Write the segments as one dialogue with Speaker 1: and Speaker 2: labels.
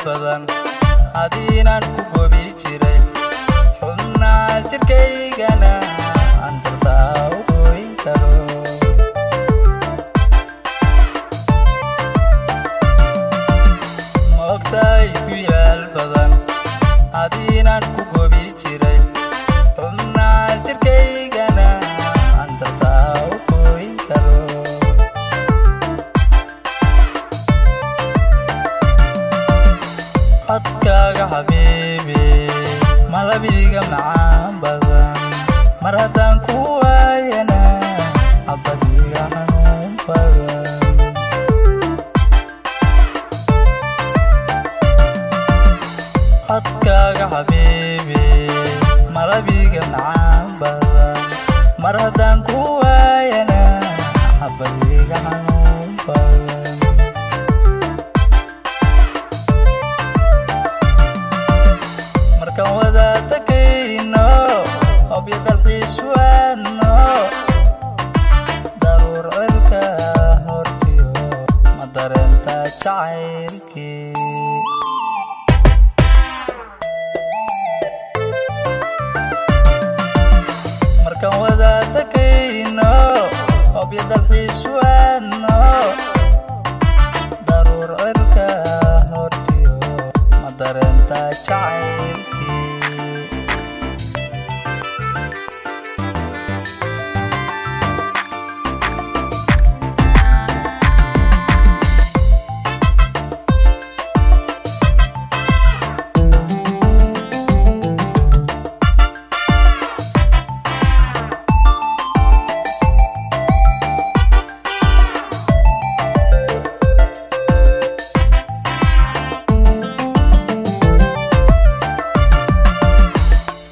Speaker 1: badan adiinan ku gobi jiray xubna jirkaygana aan dartaa u goyn karo moogtahay guyaal badan adiinan ku gobi jiray xubna jirkaygana aan dartaa u goyn karo codkaaga xabiibi malabiga macaan badan mar haddaan ku waayana cabadiga xanuun badan codkaaga xabiibi malabiga macaan badan mar haddaan ku waayana cabadiga xanuun badan markaan wada tagayno obyad dalxiis waadno daruur cirka hortiyo ma dareenta jacaylkii markaan wada tagayno obyad dalxiis waadno daruur cirka hortiyo ma dareenta jacaylkii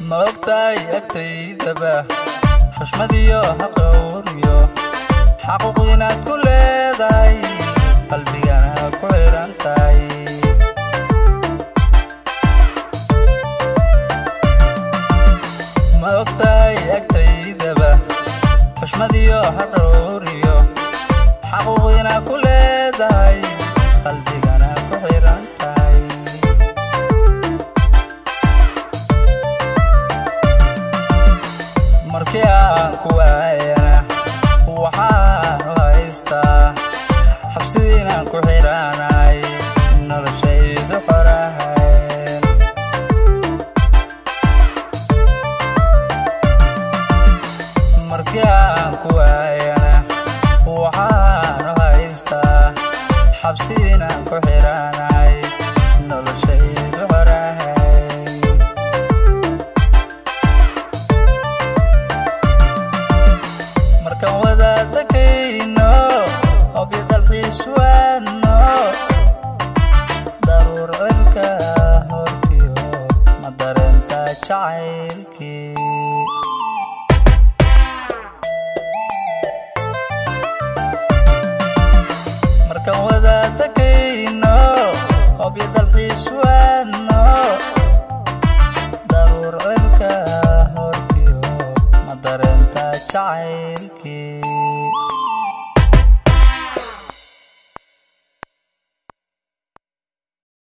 Speaker 1: moogtahay agtaydaba xushmad iyo xaqowr iyo xaquuq inaad ku leedahay qalbigana ku xiran tahay moogtahay agtaydaba xushmad iyo xaqowr iyo xaquuq inaad ku leedahay qalbigana ku xiran tahay markii aan ku waayana waxaan u haystaa xabsidii inaan ku xiraanay noloshaydu xorahayn markii aan ku waayana waxaan u haystaa xabsidii inaan ku xiraanay noloshaydu xorahayn markaan wada tagayno obyad dalxiis waadno daruur cirka hortiyo ma dareenta jacaylkii markaan wada tagayno obyad dalxiis waadno daruur cirka hortiyo ma dareenta jacaylkii